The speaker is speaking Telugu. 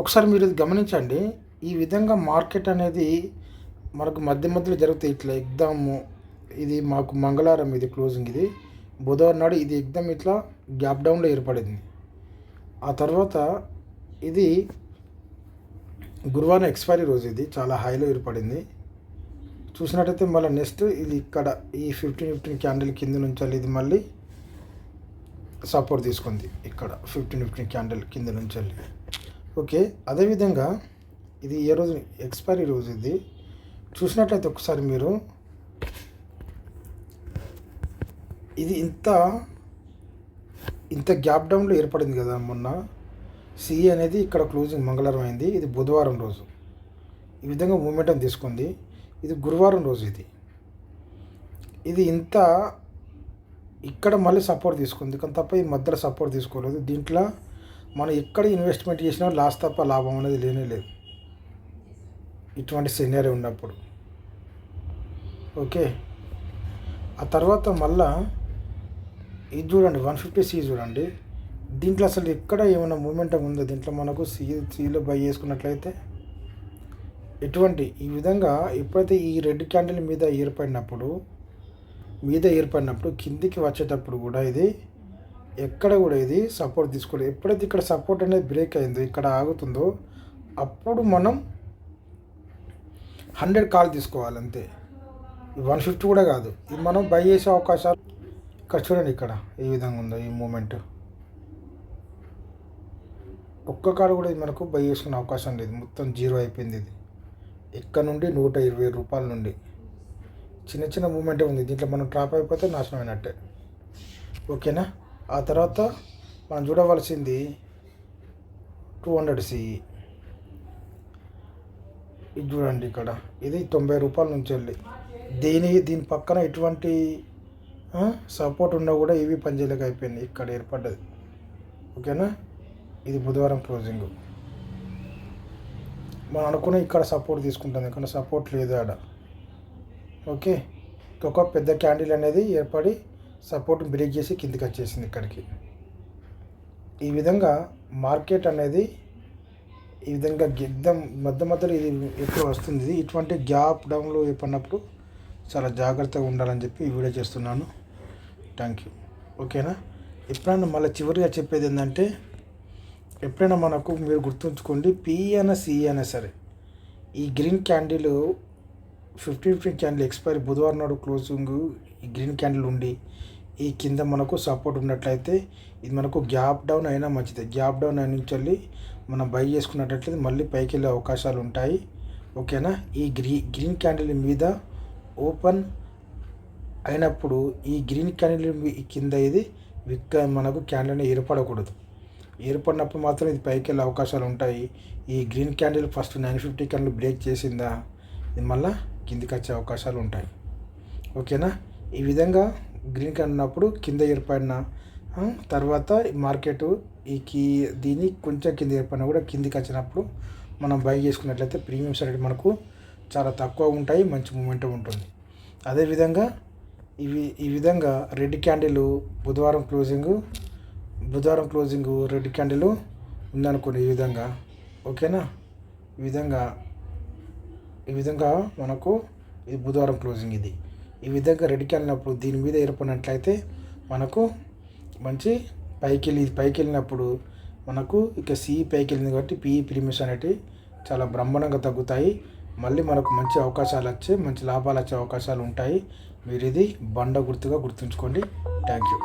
ఒకసారి మీరు ఇది గమనించండి. ఈ విధంగా మార్కెట్ అనేది మనకు మధ్య మధ్యలో జరుగుతాయి. ఇట్లా ఎగ్దాము ఇది మాకు మంగళవారం ఇది క్లోజింగ్, ఇది బుధవారం నాడు ఇది ఎగ్దమ్ ఇట్లా గ్యాప్ డౌన్లో ఏర్పడింది. ఆ తర్వాత ఇది గురువారం ఎక్స్పైరీ రోజు, ఇది చాలా హైలో ఏర్పడింది. చూసినట్టయితే మళ్ళీ నెక్స్ట్ ఇది ఇక్కడ ఈ 15 క్యాండిల్ కింద నుంచి ఇది మళ్ళీ సపోర్ట్ తీసుకుంది. ఇక్కడ 15 క్యాండిల్ కింద నుంచి. ఓకే, అదేవిధంగా ఇది ఏ రోజు ఎక్స్పైరీ రోజు, ఇది చూసినట్లయితే ఒకసారి మీరు ఇది ఇంత గ్యాప్ డౌన్లో ఏర్పడింది కదా. మొన్న సిఈ అనేది ఇక్కడ క్లోజింగ్ మంగళవారం అయింది, ఇది బుధవారం రోజు ఈ విధంగా మూమెంటం తీసుకుంది. ఇది గురువారం రోజు ఇది ఇక్కడ మళ్ళీ సపోర్ట్ తీసుకుంది, కానీ తప్ప ఈ మధ్యలో సపోర్ట్ తీసుకోలేదు. దీంట్లో మనం ఎక్కడ ఇన్వెస్ట్మెంట్ చేసినా లాస్ తప్ప లాభం అనేది లేనే లేదు ఇటువంటి సినారియో ఉన్నప్పుడు. ఓకే, ఆ తర్వాత మళ్ళా ఇది చూడండి 150 చూడండి. దీంట్లో అసలు ఎక్కడ ఏమైనా మూమెంటం ఉందో, దీంట్లో మనకు సీలో బై చేసుకున్నట్లయితే ఈ విధంగా ఎప్పుడైతే ఈ రెడ్ క్యాండిల్ మీద ఏర్పడినప్పుడు కిందికి వచ్చేటప్పుడు కూడా ఇది ఎక్కడ కూడా ఇది సపోర్ట్ తీసుకోలేదు. ఎప్పుడైతే ఇక్కడ సపోర్ట్ అనేది బ్రేక్ అయిందో, ఇక్కడ ఆగుతుందో, అప్పుడు మనం 100 కాల్ తీసుకోవాలి అంతే. 150 కూడా కాదు, ఇది మనం బై చేసే అవకాశాలు. ఇక్కడ చూడండి, ఇక్కడ ఏ విధంగా ఉందో ఈ మూమెంట్. ఒక్క కాడ కూడా ఇది మనకు బై చేసుకునే అవకాశం లేదు, మొత్తం జీరో అయిపోయింది. ఇది ఇక్కడ నుండి 120 రూపాయల నుండి చిన్న మూమెంటే ఉంది. దీంట్లో మనం ట్రాప్ అయిపోతే నాశనం అయినట్టే. ఓకేనా, ఆ తర్వాత మనం చూడవలసింది 200 సిఈ. ఇది చూడండి, ఇక్కడ ఇది 90 రూపాయల నుంచి వెళ్ళి దీని పక్కన ఎటువంటి సపోర్ట్ ఉన్నా కూడా ఇవి పనిచేయలేక అయిపోయింది, ఇక్కడ ఏర్పడ్డది. ఓకేనా, ఇది బుధవారం క్లోజింగ్. మనం అనుకున్న ఇక్కడ సపోర్ట్ తీసుకుంటుంది, ఇక్కడ సపోర్ట్ లేదు ఆడ. ఓకే, ఒక పెద్ద క్యాండిల్ అనేది ఏర్పడి సపోర్ట్ బ్రేక్ చేసి కిందికి వచ్చేసింది ఇక్కడికి. ఈ విధంగా మార్కెట్ అనేది ఈ విధంగా మధ్యలో ఇది ఎప్పుడు వస్తుంది. ఇటువంటి గ్యాప్ డౌన్లో ఏర్పడినప్పుడు చాలా జాగ్రత్తగా ఉండాలని చెప్పి ఈ వీడియో చేస్తున్నాను. Thank you. ఓకేనా, ఎప్పుడైనా మళ్ళీ చివరిగా చెప్పేది ఏంటంటే, ఎప్పుడైనా మనకు మీరు గుర్తుంచుకోండి, పిఈ అయినా సిఈ అయినా సరే, ఈ గ్రీన్ క్యాండిల్ 15 క్యాండిల్ ఎక్స్పైరీ బుధవారం నాడు క్లోజింగ్ ఈ గ్రీన్ క్యాండిల్ ఉండి ఈ కింద మనకు సపోర్ట్ ఉన్నట్లయితే ఇది మనకు గ్యాప్ డౌన్ అయినా మంచిదే. గ్యాప్ డౌన్ అయిన నుంచి వెళ్ళి మనం బై చేసుకున్నట్లయితే మళ్ళీ పైకి వెళ్ళే అవకాశాలు ఉంటాయి. ఓకేనా, ఈ గ్రీన్ క్యాండిల్ మీద ఓపెన్ అయినప్పుడు ఈ గ్రీన్ క్యాండిల్ కింద ఇది మనకు క్యాండిల్ ఏర్పడకూడదు. ఏర్పడినప్పుడు మాత్రం ఇది పైకి వెళ్ళే అవకాశాలు ఉంటాయి. ఈ green candle first 950 candle break చేసిందా, ఇది మళ్ళీ కిందికి వచ్చే అవకాశాలు ఉంటాయి. ఓకేనా, ఈ విధంగా గ్రీన్ క్యాండిల్ ఉన్నప్పుడు కింద ఏర్పడిన తర్వాత మార్కెట్ దీన్ని కొంచెం కింద ఏర్పడినా కూడా కిందికి వచ్చినప్పుడు మనం బై చేసుకున్నట్లయితే ప్రీమియమ్స్ అనేవి మనకు చాలా తక్కువ ఉంటాయి, మంచి మూమెంటం ఉంటుంది. అదేవిధంగా ఈ విధంగా రెడ్ క్యాండిల్ బుధవారం క్లోజింగ్ రెడ్ క్యాండిల్ ఉందనుకోండి ఈ విధంగా. ఓకేనా, ఈ విధంగా మనకు ఇది బుధవారం క్లోజింగ్. ఈ విధంగా రెడ్ క్యాండిల్ అప్పుడు దీని మీద ఏర్పడినట్లయితే మనకు మంచి పైకి వెళ్ళినప్పుడు మనకు ఇక సిఈ పైకి వెళ్ళింది కాబట్టి పిఈ ప్రీమియమ్స్ అనేవి చాలా బ్రహ్మాండంగా తగ్గుతాయి. మళ్ళీ మనకు మంచి అవకాశాలు మంచి లాభాలు వచ్చే అవకాశాలు ఉంటాయి. మీరు ఇది బండ గుర్తుగా గుర్తుంచుకోండి. Thank you.